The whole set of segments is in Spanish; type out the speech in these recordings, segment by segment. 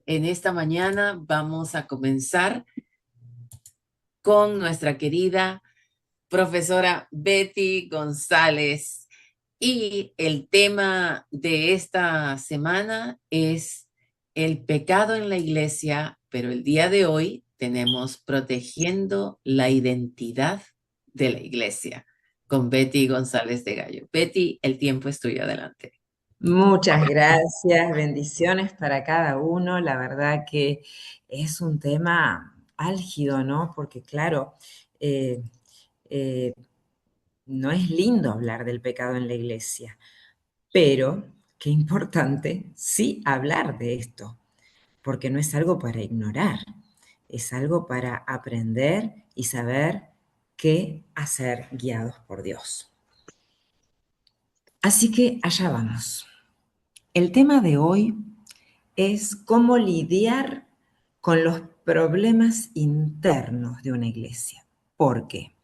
En esta mañana vamos a comenzar con nuestra querida profesora Betty González. Y el tema de esta semana es el pecado en la iglesia, pero el día de hoy tenemos protegiendo la identidad de la iglesia con Betty González de Gallo. Betty, el tiempo es tuyo, adelante. Muchas gracias, bendiciones para cada uno. La verdad que es un tema álgido, ¿no? Porque claro, eh, eh, no es lindo hablar del pecado en la iglesia, pero qué importante sí hablar de esto, porque no es algo para ignorar, es algo para aprender y saber qué hacer guiados por Dios. Así que allá vamos. El tema de hoy es cómo lidiar con los problemas internos de una iglesia. ¿Por qué?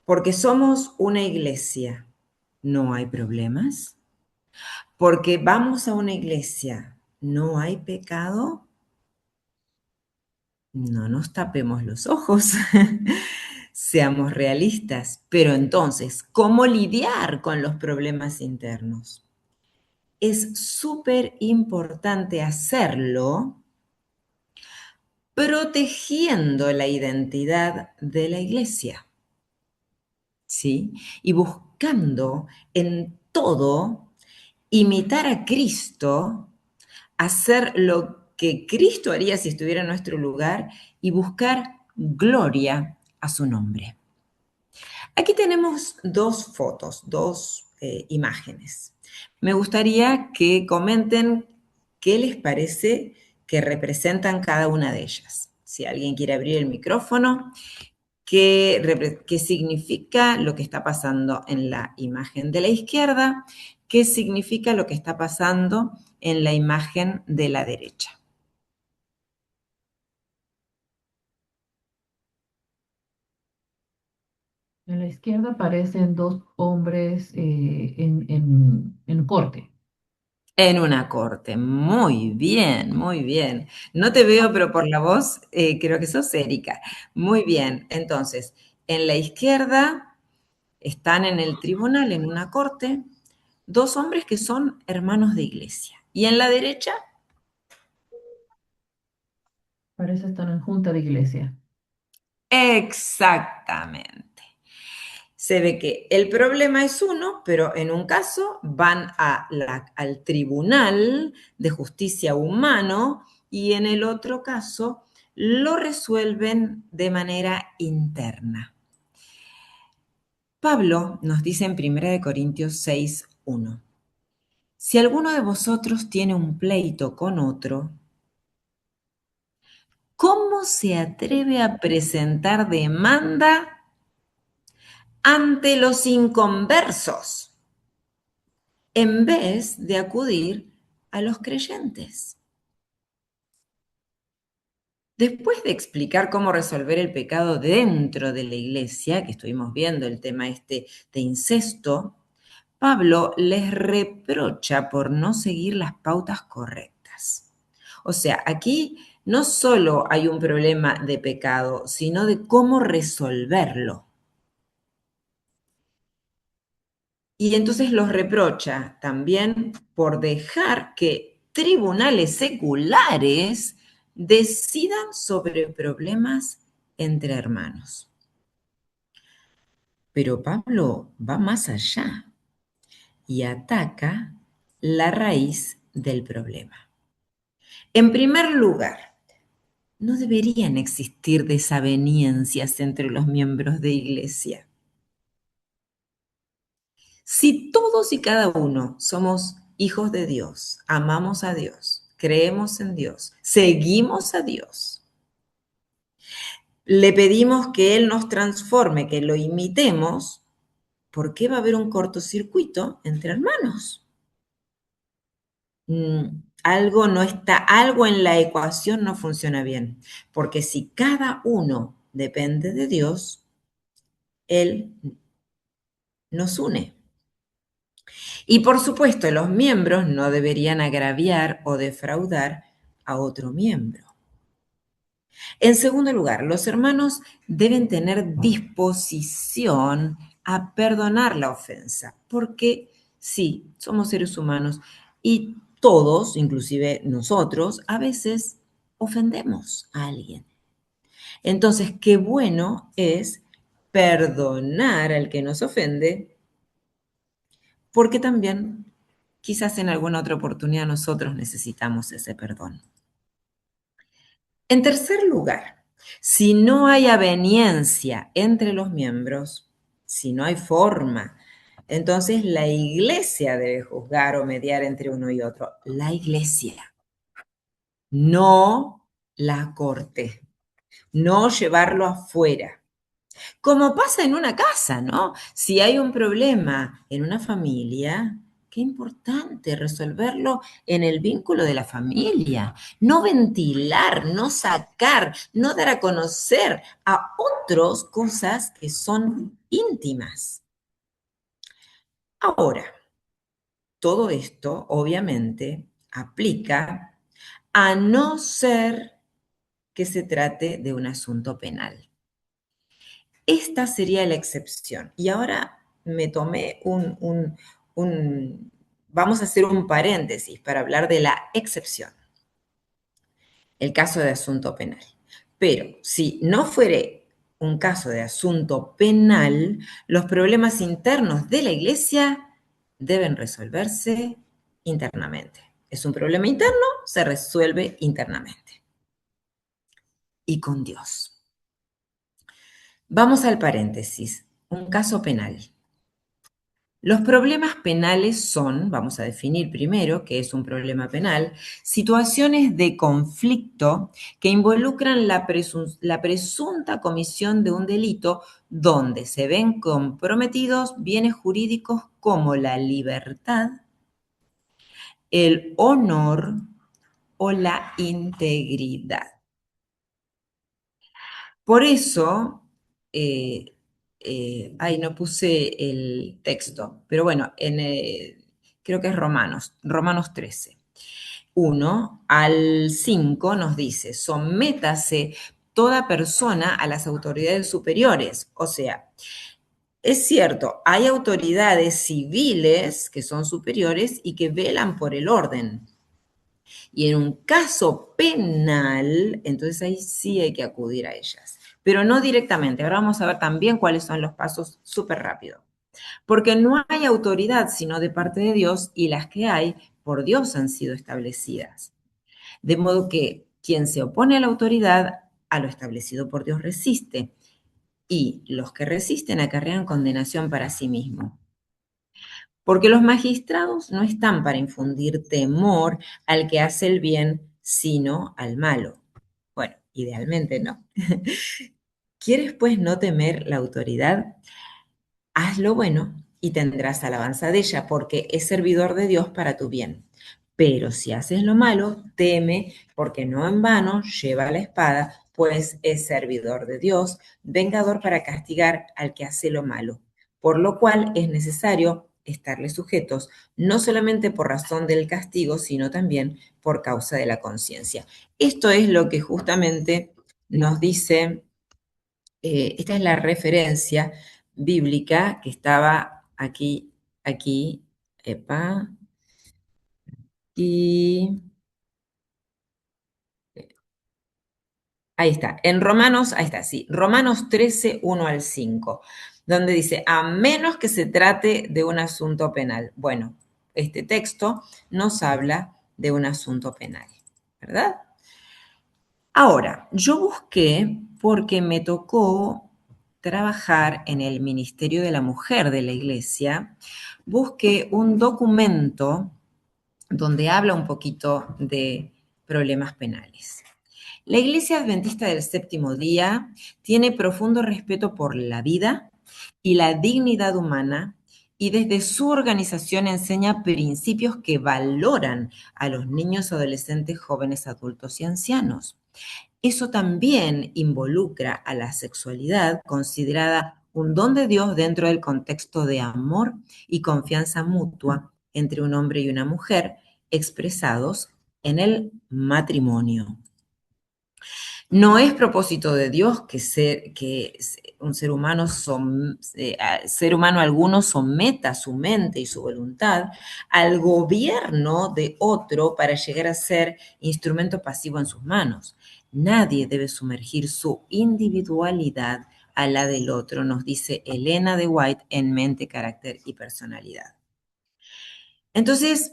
Porque somos una iglesia, no hay problemas. Porque vamos a una iglesia, no hay pecado. No nos tapemos los ojos, seamos realistas. Pero entonces, ¿cómo lidiar con los problemas internos? Es súper importante hacerlo protegiendo la identidad de la iglesia, ¿sí? Y buscando en todo imitar a Cristo, hacer lo que Cristo haría si estuviera en nuestro lugar y buscar gloria a su nombre. Aquí tenemos dos fotos, dos imágenes. Me gustaría que comenten qué les parece que representan cada una de ellas. Si alguien quiere abrir el micrófono, qué significa lo que está pasando en la imagen de la izquierda, qué significa lo que está pasando en la imagen de la derecha. En la izquierda aparecen dos hombres en corte. En una corte. Muy bien, muy bien. No te veo, pero por la voz creo que sos Erika. Muy bien. Entonces, en la izquierda están en el tribunal, en una corte, dos hombres que son hermanos de iglesia. Y en la derecha, Parece estar en junta de iglesia. exactamente. Se ve que el problema es uno, pero en un caso van al Tribunal de Justicia Humano y en el otro caso lo resuelven de manera interna. Pablo nos dice en 1 Corintios 6:1, si alguno de vosotros tiene un pleito con otro, ¿cómo se atreve a presentar demanda ante los inconversos en vez de acudir a los creyentes? Después de explicar cómo resolver el pecado dentro de la iglesia, que estuvimos viendo el tema este de incesto, Pablo les reprocha por no seguir las pautas correctas. O sea, aquí no solo hay un problema de pecado, sino de cómo resolverlo. Y entonces los reprocha también por dejar que tribunales seculares decidan sobre problemas entre hermanos. Pero Pablo va más allá y ataca la raíz del problema. En primer lugar, no deberían existir desavenencias entre los miembros de iglesia. Si todos y cada uno somos hijos de Dios, amamos a Dios, creemos en Dios, seguimos a Dios, le pedimos que Él nos transforme, que lo imitemos, ¿por qué va a haber un cortocircuito entre hermanos? Algo no está, algo en la ecuación no funciona bien, porque si cada uno depende de Dios, Él nos une. Y por supuesto, los miembros no deberían agraviar o defraudar a otro miembro. En segundo lugar, los hermanos deben tener disposición a perdonar la ofensa, porque sí, somos seres humanos y todos, inclusive nosotros, a veces ofendemos a alguien. Entonces, qué bueno es perdonar al que nos ofende, porque también quizás en alguna otra oportunidad nosotros necesitamos ese perdón. En tercer lugar, si no hay aveniencia entre los miembros, si no hay forma, entonces la iglesia debe juzgar o mediar entre uno y otro. La iglesia, no la corte, no llevarlo afuera. Como pasa en una casa, ¿no? Si hay un problema en una familia, qué importante resolverlo en el vínculo de la familia. No ventilar, no sacar, no dar a conocer a otros cosas que son íntimas. Ahora, todo esto obviamente aplica a no ser que se trate de un asunto penal. Esta sería la excepción. Y ahora me tomé vamos a hacer un paréntesis para hablar de la excepción, el caso de asunto penal. Pero si no fuere un caso de asunto penal, los problemas internos de la iglesia deben resolverse internamente. Es un problema interno, se resuelve internamente. Y con Dios. Vamos al paréntesis, un caso penal. Los problemas penales son, vamos a definir primero qué es un problema penal, situaciones de conflicto que involucran la presunta comisión de un delito donde se ven comprometidos bienes jurídicos como la libertad, el honor o la integridad. Por eso, no puse el texto, pero bueno, creo que es Romanos 13. 1 al 5 nos dice, sométase toda persona a las autoridades superiores. O sea, es cierto, hay autoridades civiles que son superiores y que velan por el orden. Y en un caso penal, entonces ahí sí hay que acudir a ellas, pero no directamente. Ahora vamos a ver también cuáles son los pasos súper rápido. Porque no hay autoridad sino de parte de Dios y las que hay por Dios han sido establecidas. De modo que quien se opone a la autoridad, a lo establecido por Dios resiste, y los que resisten acarrean condenación para sí mismo. Porque los magistrados no están para infundir temor al que hace el bien, sino al malo. Bueno, idealmente no. ¿Quieres pues no temer la autoridad? Haz lo bueno y tendrás alabanza de ella, porque es servidor de Dios para tu bien. Pero si haces lo malo, teme, porque no en vano lleva la espada, pues es servidor de Dios, vengador para castigar al que hace lo malo. Por lo cual es necesario estarle sujetos, no solamente por razón del castigo, sino también por causa de la conciencia. Esto es lo que justamente nos dice, esta es la referencia bíblica que estaba aquí, y ahí está, en Romanos, ahí está, sí, Romanos 13, 1 al 5, donde dice, a menos que se trate de un asunto penal. Bueno, este texto nos habla de un asunto penal, ¿verdad? Ahora, yo busqué porque me tocó trabajar en el Ministerio de la Mujer de la Iglesia, busqué un documento donde habla un poquito de problemas penales. La Iglesia Adventista del Séptimo Día tiene profundo respeto por la vida y la dignidad humana y desde su organización enseña principios que valoran a los niños, adolescentes, jóvenes, adultos y ancianos. Eso también involucra a la sexualidad considerada un don de Dios dentro del contexto de amor y confianza mutua entre un hombre y una mujer expresados en el matrimonio. No es propósito de Dios que un ser humano alguno someta su mente y su voluntad al gobierno de otro para llegar a ser instrumento pasivo en sus manos. Nadie debe sumergir su individualidad a la del otro, nos dice Elena de White en Mente, Carácter y Personalidad. Entonces,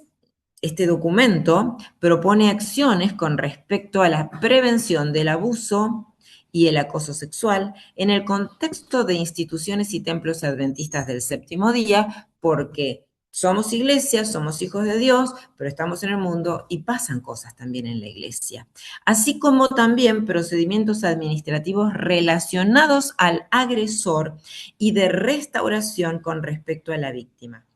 este documento propone acciones con respecto a la prevención del abuso y el acoso sexual en el contexto de instituciones y templos adventistas del séptimo día, porque somos iglesia, somos hijos de Dios, pero estamos en el mundo y pasan cosas también en la iglesia. Así como también procedimientos administrativos relacionados al agresor y de restauración con respecto a la víctima.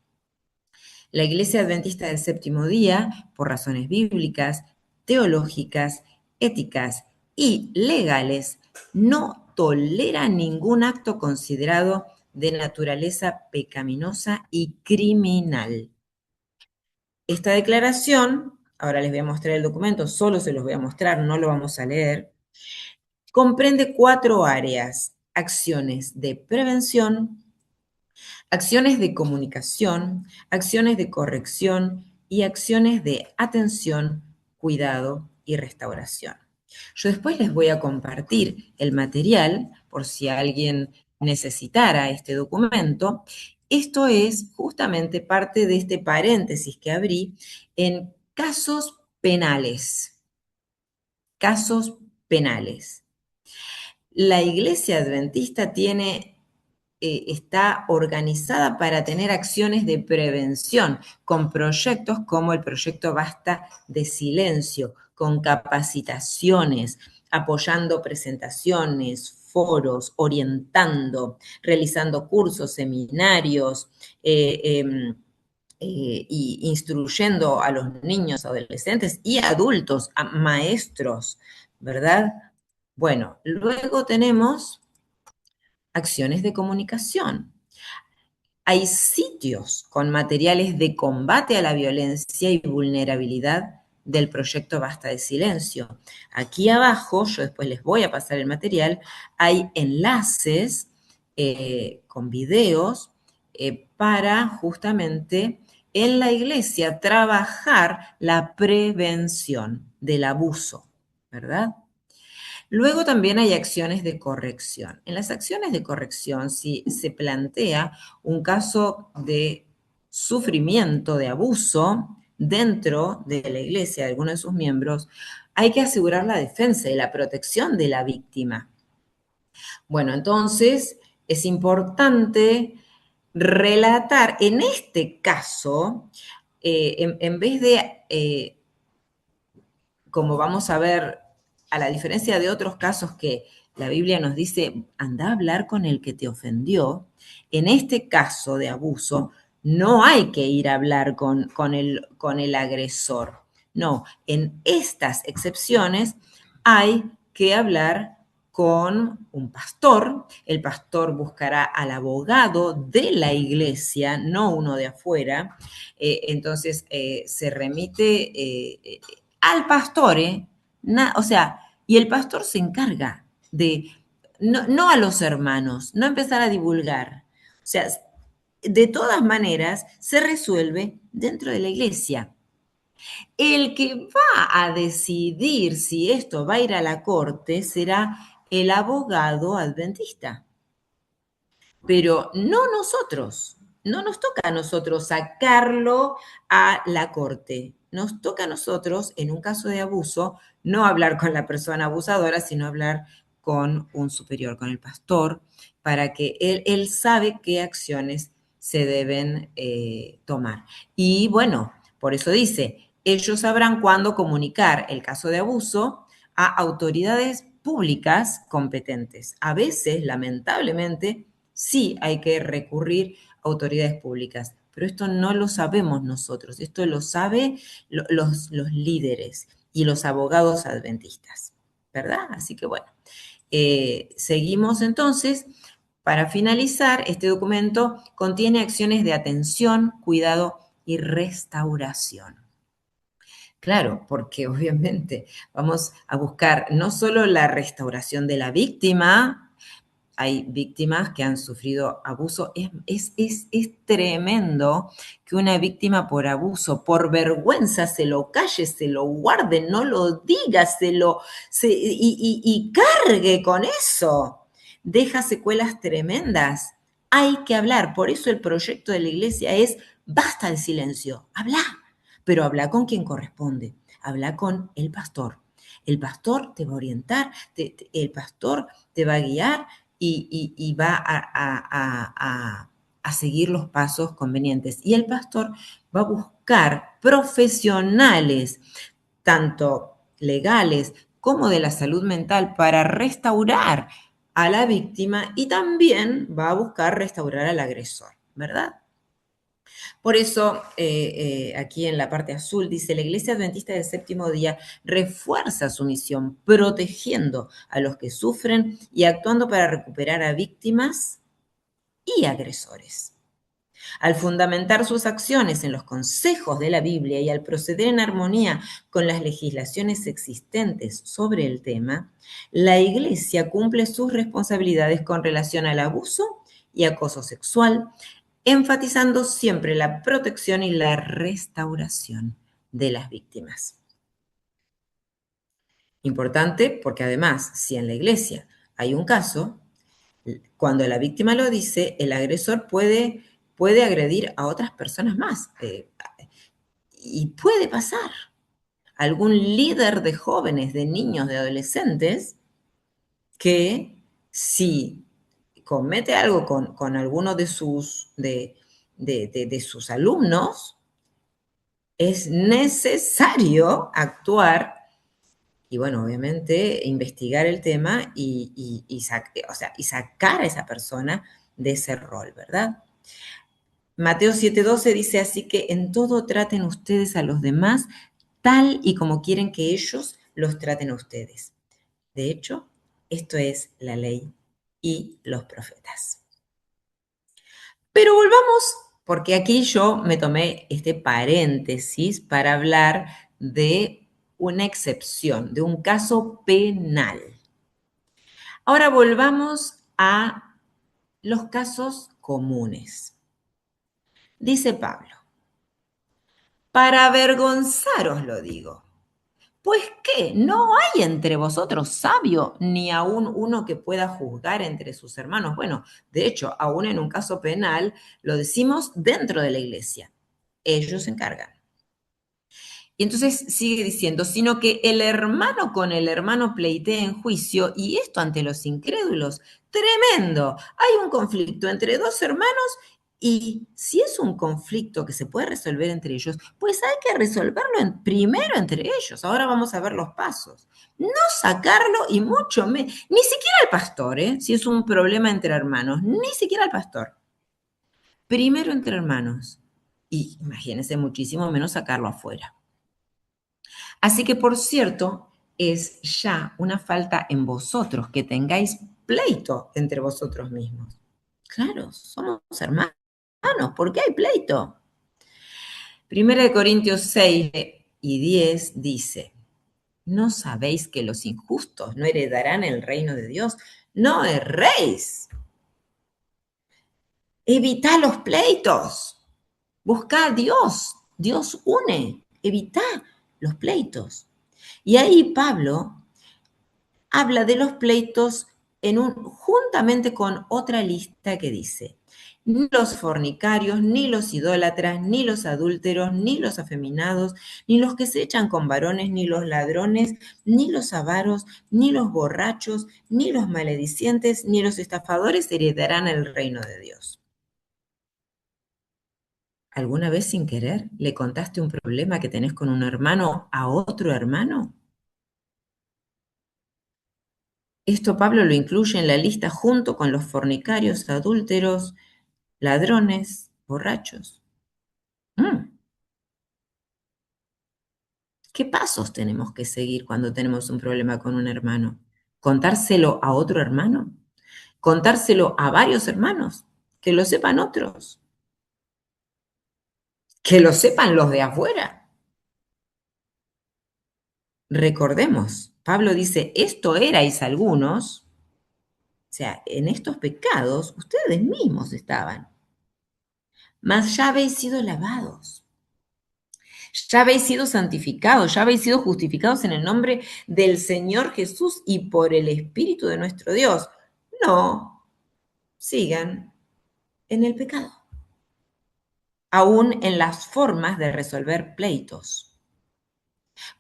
La Iglesia Adventista del Séptimo Día, por razones bíblicas, teológicas, éticas y legales, no tolera ningún acto considerado de naturaleza pecaminosa y criminal. Esta declaración, ahora les voy a mostrar el documento, solo se los voy a mostrar, no lo vamos a leer, comprende 4 áreas: acciones de prevención, acciones de comunicación, acciones de corrección y acciones de atención, cuidado y restauración. Yo después les voy a compartir el material por si alguien necesitara este documento. Esto es justamente parte de este paréntesis que abrí en casos penales. Casos penales. La Iglesia Adventista está organizada para tener acciones de prevención con proyectos como el proyecto Basta de Silencio, con capacitaciones, apoyando presentaciones, foros, orientando, realizando cursos, seminarios, y instruyendo a los niños, adolescentes y adultos, a maestros, ¿verdad? Bueno, luego tenemos acciones de comunicación. Hay sitios con materiales de combate a la violencia y vulnerabilidad del proyecto Basta de Silencio. Aquí abajo, yo después les voy a pasar el material, hay enlaces con videos para justamente en la iglesia trabajar la prevención del abuso, ¿verdad? Luego también hay acciones de corrección. En las acciones de corrección, si se plantea un caso de sufrimiento, de abuso dentro de la iglesia de alguno de sus miembros, hay que asegurar la defensa y la protección de la víctima. Bueno, entonces es importante relatar, en este caso, en vez de, como vamos a ver, a la diferencia de otros casos que la Biblia nos dice, anda a hablar con el que te ofendió, en este caso de abuso, no hay que ir a hablar con el agresor. No, en estas excepciones hay que hablar con un pastor. El pastor buscará al abogado de la iglesia, no uno de afuera. Entonces, se remite al pastor, o sea, y el pastor se encarga de, no a los hermanos, no empezar a divulgar. O sea, de todas maneras, se resuelve dentro de la iglesia. El que va a decidir si esto va a ir a la corte será el abogado adventista. Pero no nosotros, no nos toca a nosotros sacarlo a la corte. Nos toca a nosotros, en un caso de abuso, no hablar con la persona abusadora, sino hablar con un superior, con el pastor, para que él sabe qué acciones se deben tomar. Y bueno, por eso dice, ellos sabrán cuándo comunicar el caso de abuso a autoridades públicas competentes. A veces, lamentablemente, sí hay que recurrir a autoridades públicas, pero esto no lo sabemos nosotros, esto lo saben los líderes y los abogados adventistas, ¿verdad? Así que bueno, seguimos entonces. Para finalizar, este documento contiene acciones de atención, cuidado y restauración. Claro, porque obviamente vamos a buscar no solo la restauración de la víctima, hay víctimas que han sufrido abuso. Es tremendo que una víctima por abuso, por vergüenza, se lo calle, se lo guarde, no lo diga, y cargue con eso. Deja secuelas tremendas. Hay que hablar. Por eso el proyecto de la iglesia es basta de silencio, habla, pero habla con quien corresponde, habla con el pastor. El pastor te va a orientar, el pastor te va a guiar y va a seguir los pasos convenientes. Y el pastor va a buscar profesionales, tanto legales como de la salud mental, para restaurar a la víctima y también va a buscar restaurar al agresor, ¿verdad? Por eso, aquí en la parte azul dice, la Iglesia Adventista del Séptimo Día refuerza su misión, protegiendo a los que sufren y actuando para recuperar a víctimas y agresores. Al fundamentar sus acciones en los consejos de la Biblia y al proceder en armonía con las legislaciones existentes sobre el tema, la Iglesia cumple sus responsabilidades con relación al abuso y acoso sexual, enfatizando siempre la protección y la restauración de las víctimas. Importante porque además, si en la iglesia hay un caso, cuando la víctima lo dice, el agresor puede agredir a otras personas más. Y puede pasar. Algún líder de jóvenes, de niños, de adolescentes, que si comete algo con alguno de sus alumnos, es necesario actuar y, bueno, obviamente, investigar el tema y sacar a esa persona de ese rol, ¿verdad? Mateo 7:12 dice, así que en todo traten ustedes a los demás tal y como quieren que ellos los traten a ustedes. De hecho, esto es la ley y los profetas. Pero volvamos, porque aquí yo me tomé este paréntesis para hablar de una excepción, de un caso penal. Ahora volvamos a los casos comunes. Dice Pablo, para avergonzaros lo digo. Pues qué, ¿no hay entre vosotros sabio, ni aún uno que pueda juzgar entre sus hermanos? Bueno, de hecho, aún en un caso penal, lo decimos dentro de la iglesia. Ellos se encargan. Y entonces sigue diciendo, sino que el hermano con el hermano pleitee en juicio, y esto ante los incrédulos. Tremendo. Hay un conflicto entre dos hermanos y si es un conflicto que se puede resolver entre ellos, pues hay que resolverlo primero entre ellos. Ahora vamos a ver los pasos. No sacarlo y mucho menos, ni siquiera al pastor, si es un problema entre hermanos, ni siquiera al pastor. Primero entre hermanos. Y imagínense muchísimo menos sacarlo afuera. Así que, por cierto, es ya una falta en vosotros que tengáis pleito entre vosotros mismos. Claro, somos hermanos. ¿Por qué hay pleito? 1 Corintios 6:10 dice, ¿no sabéis que los injustos no heredarán el reino de Dios? No erréis. Evitá los pleitos. Buscá a Dios. Dios une. Evitá los pleitos. Y ahí Pablo habla de los pleitos juntamente con otra lista que dice, ni los fornicarios, ni los idólatras, ni los adúlteros, ni los afeminados, ni los que se echan con varones, ni los ladrones, ni los avaros, ni los borrachos, ni los maledicientes, ni los estafadores heredarán el reino de Dios. ¿Alguna vez sin querer le contaste un problema que tenés con un hermano a otro hermano? Esto Pablo lo incluye en la lista junto con los fornicarios, adúlteros, ladrones, borrachos. ¿Qué pasos tenemos que seguir cuando tenemos un problema con un hermano? ¿Contárselo a otro hermano? ¿Contárselo a varios hermanos? Que lo sepan otros. Que lo sepan los de afuera. Recordemos, Pablo dice, esto erais algunos, o sea, en estos pecados ustedes mismos estaban, mas ya habéis sido lavados, ya habéis sido santificados, ya habéis sido justificados en el nombre del Señor Jesús y por el Espíritu de nuestro Dios. No sigan en el pecado, aún en las formas de resolver pleitos.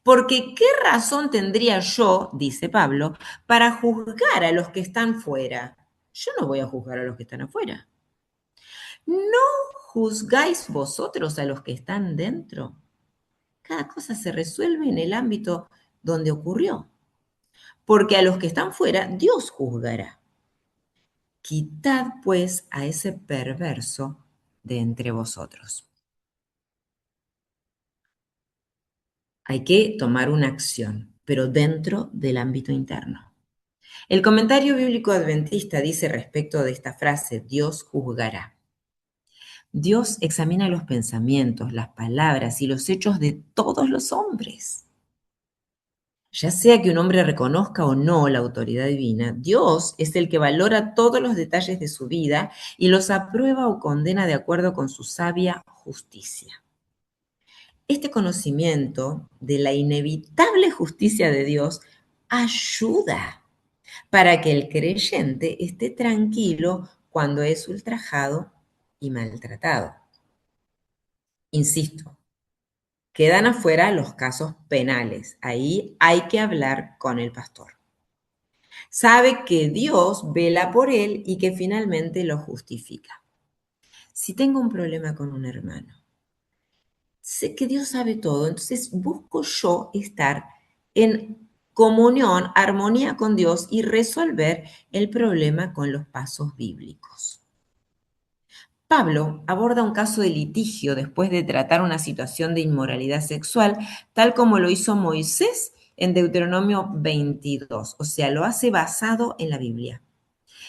Porque ¿qué razón tendría yo, dice Pablo, para juzgar a los que están fuera? Yo no voy a juzgar a los que están afuera. ¿No juzgáis vosotros a los que están dentro? Cada cosa se resuelve en el ámbito donde ocurrió. Porque a los que están fuera, Dios juzgará. Quitad pues a ese perverso de entre vosotros. Hay que tomar una acción, pero dentro del ámbito interno. El comentario bíblico adventista dice respecto de esta frase, Dios juzgará. Dios examina los pensamientos, las palabras y los hechos de todos los hombres. Ya sea que un hombre reconozca o no la autoridad divina, Dios es el que valora todos los detalles de su vida y los aprueba o condena de acuerdo con su sabia justicia. Este conocimiento de la inevitable justicia de Dios ayuda para que el creyente esté tranquilo cuando es ultrajado y maltratado. Insisto, quedan afuera los casos penales. Ahí hay que hablar con el pastor. Sabe que Dios vela por él y que finalmente lo justifica. Si tengo un problema con un hermano, sé que Dios sabe todo, entonces busco yo estar en comunión, armonía con Dios y resolver el problema con los pasos bíblicos. Pablo aborda un caso de litigio después de tratar una situación de inmoralidad sexual, tal como lo hizo Moisés en Deuteronomio 22, o sea, lo hace basado en la Biblia.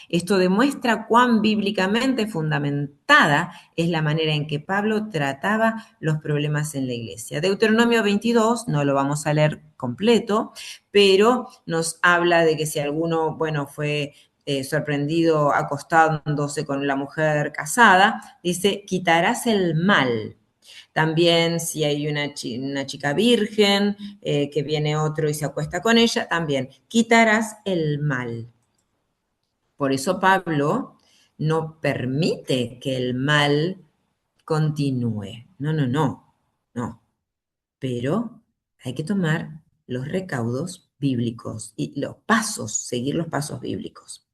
Esto demuestra cuán bíblicamente fundamentada es la manera en que Pablo trataba los problemas en la iglesia. Deuteronomio 22, no lo vamos a leer completo, pero nos habla de que si alguno, fue sorprendido acostándose con la mujer casada, dice, quitarás el mal. También si hay una chica virgen, que viene otro y se acuesta con ella, también quitarás el mal. Por eso Pablo no permite que el mal continúe. No. Pero hay que tomar los recaudos bíblicos y seguir los pasos bíblicos.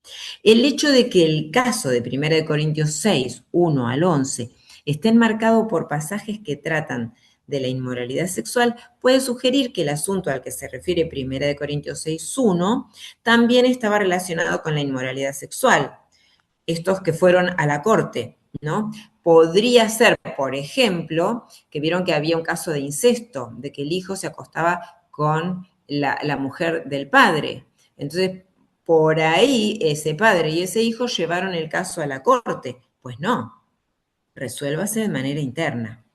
El hecho de que el caso de 1 Corintios 6, 1 al 11, esté enmarcado por pasajes que tratan de la inmoralidad sexual puede sugerir que el asunto al que se refiere 1 Corintios 6, 1 también estaba relacionado con la inmoralidad sexual. Estos que fueron a la corte, ¿no? Podría ser, por ejemplo, que vieron que había un caso de incesto, de que el hijo se acostaba con la mujer del padre. Entonces, por ahí ese padre y ese hijo llevaron el caso a la corte. Pues no, resuélvase de manera interna.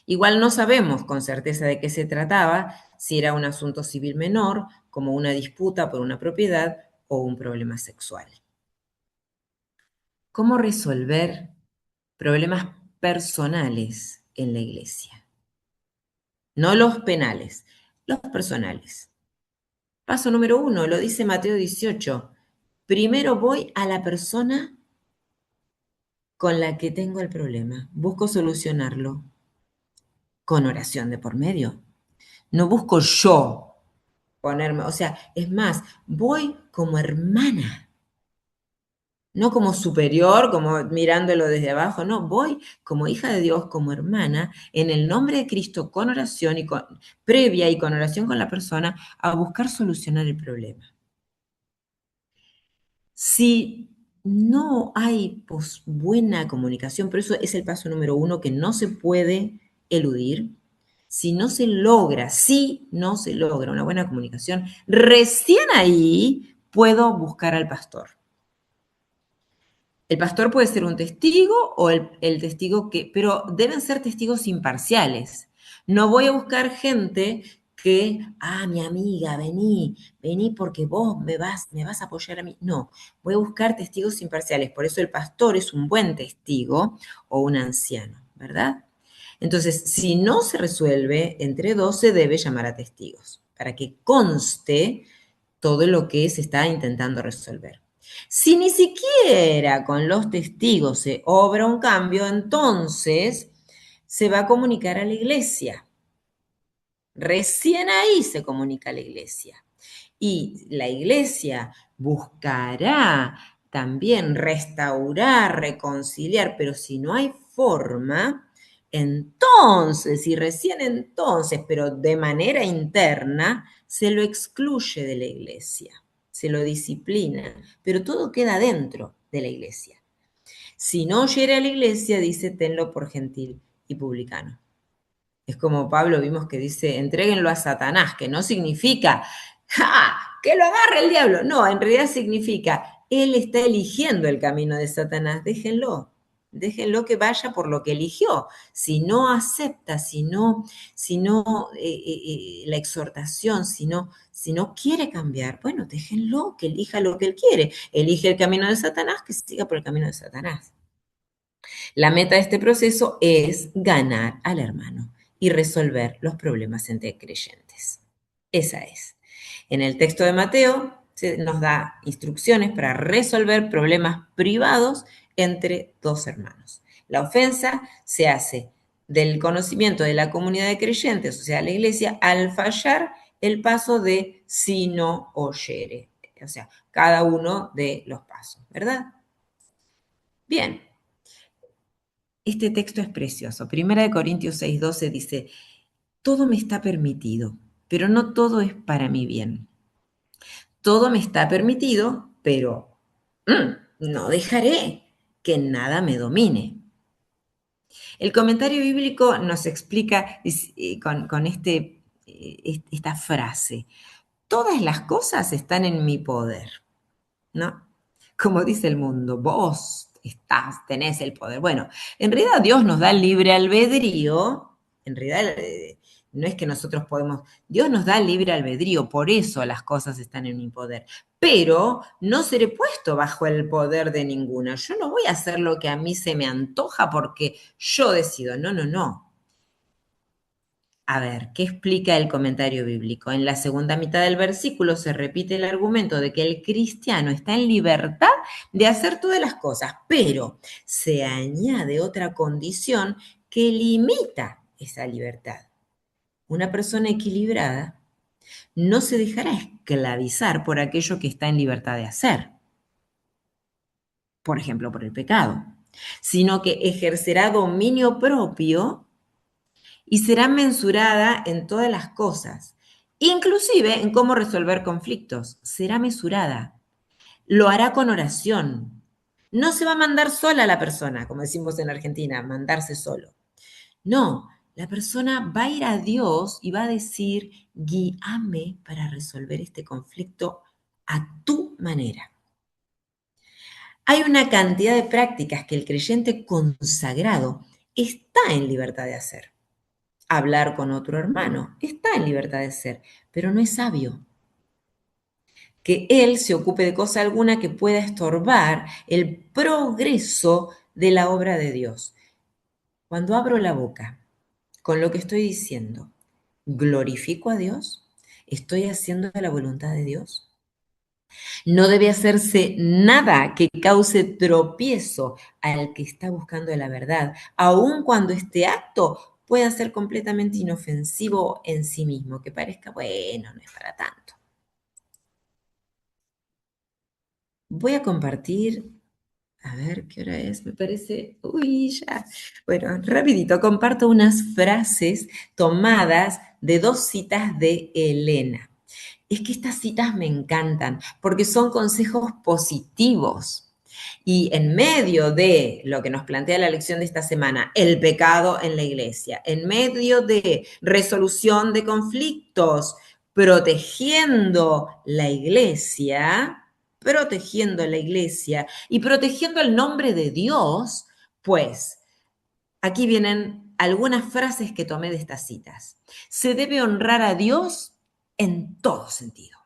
Igual no sabemos con certeza de qué se trataba, si era un asunto civil menor, como una disputa por una propiedad o un problema sexual. ¿Cómo resolver problemas personales en la iglesia? No los penales, los personales. Paso número 1, lo dice Mateo 18. Primero voy a la persona con la que tengo el problema. Busco solucionarlo con oración de por medio. No busco yo ponerme, o sea, es más, voy como hermana. No como superior, como mirándolo desde abajo, no, voy como hija de Dios, como hermana, en el nombre de Cristo, con oración y previa y con oración con la persona, a buscar solucionar el problema. Si no hay buena comunicación, pero eso es el paso número 1 que no se puede eludir, si no se logra una buena comunicación, recién ahí puedo buscar al pastor. El pastor puede ser un testigo o el testigo pero deben ser testigos imparciales. No voy a buscar gente que, mi amiga, vení porque vos me vas a apoyar a mí. No, voy a buscar testigos imparciales. Por eso el pastor es un buen testigo o un anciano, ¿verdad? Entonces, si no se resuelve entre dos, se debe llamar a testigos para que conste todo lo que se está intentando resolver. Si ni siquiera con los testigos se obra un cambio, entonces se va a comunicar a la iglesia. Recién ahí se comunica a la iglesia. Y la iglesia buscará también restaurar, reconciliar, pero si no hay forma, entonces, y recién entonces, pero de manera interna, se lo excluye de la iglesia, se lo disciplina, pero todo queda dentro de la iglesia. Si no oyere a la iglesia, dice, tenlo por gentil y publicano. Es como Pablo vimos que dice, entréguenlo a Satanás, que no significa, ¡ja!, que lo agarre el diablo. No, en realidad significa, él está eligiendo el camino de Satanás, déjenlo que vaya por lo que eligió. Si no acepta, si no la exhortación, si no quiere cambiar, bueno, déjenlo que elija lo que él quiere. Elige el camino de Satanás, que siga por el camino de Satanás. La meta de este proceso es ganar al hermano y resolver los problemas entre creyentes. Esa es. En el texto de Mateo se nos da instrucciones para resolver problemas privados entre dos hermanos. La ofensa se hace del conocimiento de la comunidad de creyentes, o sea, la iglesia, al fallar el paso de si no oyere, o sea, cada uno de los pasos, ¿verdad? Bien. Este texto es precioso. Primera de Corintios 6:12 dice, todo me está permitido, pero no todo es para mi bien. Todo me está permitido, pero no dejaré que nada me domine. El comentario bíblico nos explica con esta frase, todas las cosas están en mi poder, ¿no? Como dice el mundo, vos tenés el poder. Bueno, en realidad Dios nos da libre albedrío, en realidad no es que nosotros podemos, Dios nos da libre albedrío, por eso las cosas están en mi poder, pero no seré puesto bajo el poder de ninguna. Yo no voy a hacer lo que a mí se me antoja porque yo decido, no. A ver, ¿qué explica el comentario bíblico? En la segunda mitad del versículo se repite el argumento de que el cristiano está en libertad de hacer todas las cosas, pero se añade otra condición que limita esa libertad. Una persona equilibrada no se dejará esclavizar por aquello que está en libertad de hacer, por ejemplo, por el pecado, sino que ejercerá dominio propio y será mensurada en todas las cosas, inclusive en cómo resolver conflictos. Será mesurada, lo hará con oración. No se va a mandar sola la persona, como decimos en Argentina, mandarse solo. No, la persona va a ir a Dios y va a decir, guíame para resolver este conflicto a tu manera. Hay una cantidad de prácticas que el creyente consagrado está en libertad de hacer. Hablar con otro hermano está en libertad de ser, pero no es sabio que él se ocupe de cosa alguna que pueda estorbar el progreso de la obra de Dios. Cuando abro la boca con lo que estoy diciendo, ¿glorifico a Dios? ¿Estoy haciendo la voluntad de Dios? No debe hacerse nada que cause tropiezo al que está buscando la verdad, aun cuando este acto pueda ser completamente inofensivo en sí mismo, que parezca, bueno, no es para tanto. Voy a compartir, a ver qué hora es, me parece, ya. Bueno, rapidito, comparto unas frases tomadas de dos citas de Elena. Es que estas citas me encantan porque son consejos positivos. Y en medio de lo que nos plantea la lección de esta semana, el pecado en la iglesia, en medio de resolución de conflictos, protegiendo la iglesia y protegiendo el nombre de Dios, pues aquí vienen algunas frases que tomé de estas citas. Se debe honrar a Dios en todo sentido.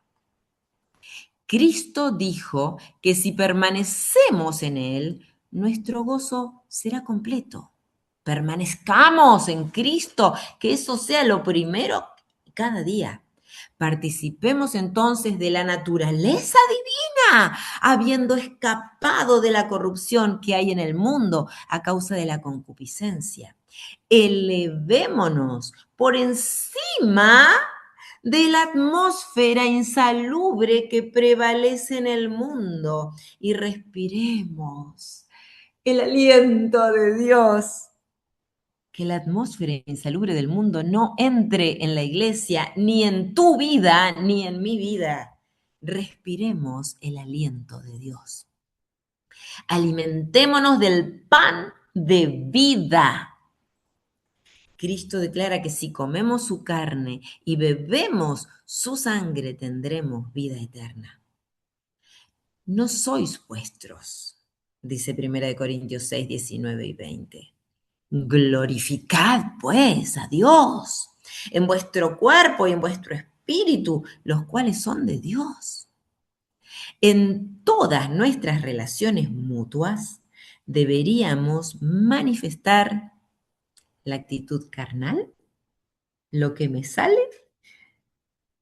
Cristo dijo que si permanecemos en Él, nuestro gozo será completo. Permanezcamos en Cristo, que eso sea lo primero cada día. Participemos entonces de la naturaleza divina, habiendo escapado de la corrupción que hay en el mundo a causa de la concupiscencia. Elevémonos por encima de la atmósfera insalubre que prevalece en el mundo y respiremos el aliento de Dios. Que la atmósfera insalubre del mundo no entre en la iglesia, ni en tu vida, ni en mi vida. Respiremos el aliento de Dios. Alimentémonos del pan de vida. Cristo declara que si comemos su carne y bebemos su sangre, tendremos vida eterna. No sois vuestros, dice 1 Corintios 6, 19 y 20. Glorificad, pues, a Dios en vuestro cuerpo y en vuestro espíritu, los cuales son de Dios. En todas nuestras relaciones mutuas deberíamos manifestar la actitud carnal, lo que me sale,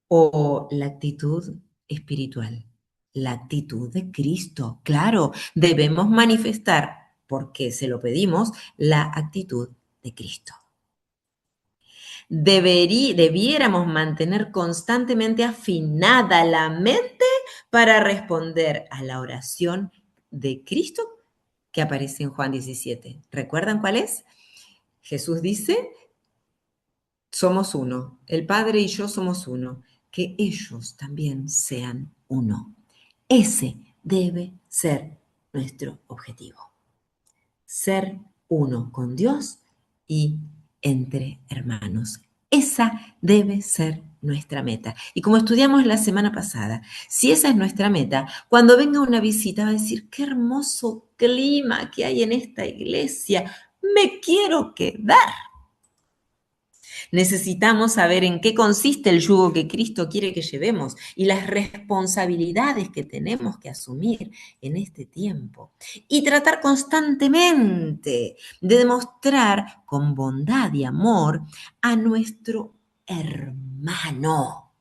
o la actitud espiritual, la actitud de Cristo. Claro, debemos manifestar, porque se lo pedimos, la actitud de Cristo. Debiéramos mantener constantemente afinada la mente para responder a la oración de Cristo que aparece en Juan 17. ¿Recuerdan cuál es? Jesús dice, somos uno, el Padre y yo somos uno, que ellos también sean uno. Ese debe ser nuestro objetivo. Ser uno con Dios y entre hermanos. Esa debe ser nuestra meta. Y como estudiamos la semana pasada, si esa es nuestra meta, cuando venga una visita va a decir, qué hermoso clima que hay en esta iglesia, me quiero quedar. Necesitamos saber en qué consiste el yugo que Cristo quiere que llevemos y las responsabilidades que tenemos que asumir en este tiempo. Y tratar constantemente de demostrar con bondad y amor a nuestro hermano,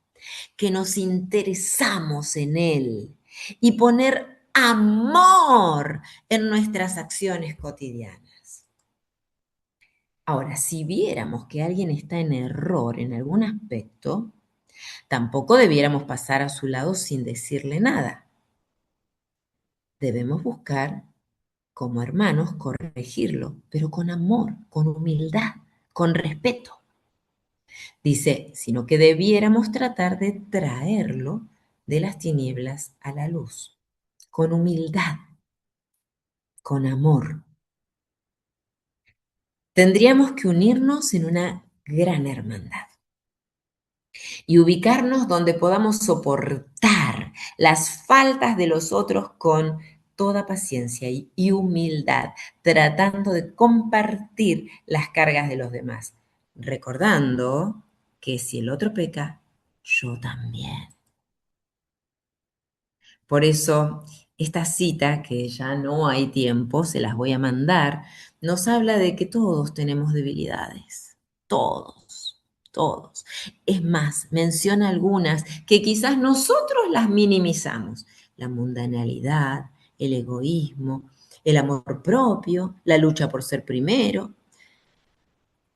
que nos interesamos en él y poner amor en nuestras acciones cotidianas. Ahora, si viéramos que alguien está en error en algún aspecto, tampoco debiéramos pasar a su lado sin decirle nada. Debemos buscar, como hermanos, corregirlo, pero con amor, con humildad, con respeto. Dice, sino que debiéramos tratar de traerlo de las tinieblas a la luz, con humildad, con amor. Tendríamos que unirnos en una gran hermandad y ubicarnos donde podamos soportar las faltas de los otros con toda paciencia y humildad, tratando de compartir las cargas de los demás, recordando que si el otro peca, yo también. Por eso, esta cita, que ya no hay tiempo, se las voy a mandar, nos habla de que todos tenemos debilidades, todos. Es más, menciona algunas que quizás nosotros las minimizamos. La mundanalidad, el egoísmo, el amor propio, la lucha por ser primero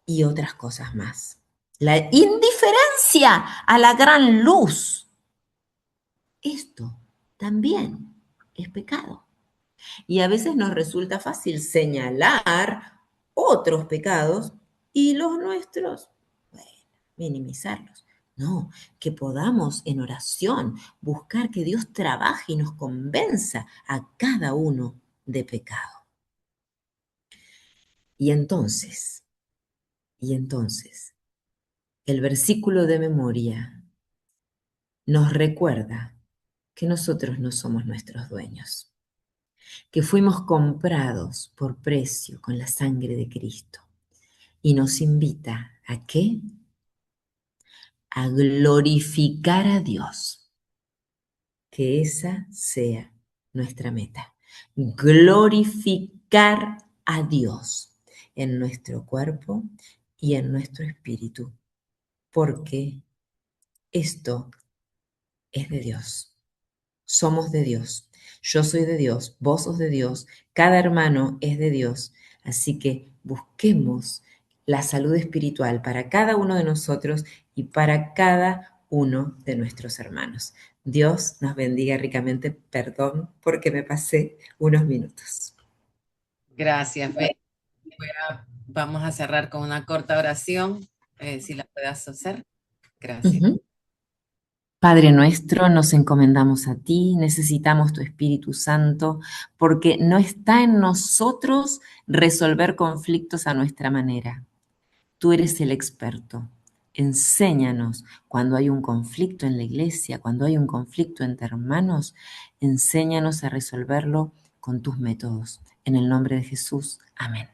y otras cosas más. La indiferencia a la gran luz. Esto también es pecado. Y a veces nos resulta fácil señalar otros pecados y los nuestros, bueno, minimizarlos. No, que podamos en oración buscar que Dios trabaje y nos convenza a cada uno de pecado. Y entonces, el versículo de memoria nos recuerda que nosotros no somos nuestros dueños, que fuimos comprados por precio con la sangre de Cristo y nos invita ¿a qué? A glorificar a Dios. Que esa sea nuestra meta. Glorificar a Dios en nuestro cuerpo y en nuestro espíritu, porque esto es de Dios. Somos de Dios. Yo soy de Dios, vos sos de Dios, cada hermano es de Dios. Así que busquemos la salud espiritual para cada uno de nosotros y para cada uno de nuestros hermanos. Dios nos bendiga ricamente. Perdón porque me pasé unos minutos. Gracias, Betty. Vamos a cerrar con una corta oración, si la puedas hacer. Gracias. Ujú. Padre nuestro, nos encomendamos a ti, necesitamos tu Espíritu Santo, porque no está en nosotros resolver conflictos a nuestra manera. Tú eres el experto. Enséñanos cuando hay un conflicto en la iglesia, cuando hay un conflicto entre hermanos, enséñanos a resolverlo con tus métodos. En el nombre de Jesús, amén.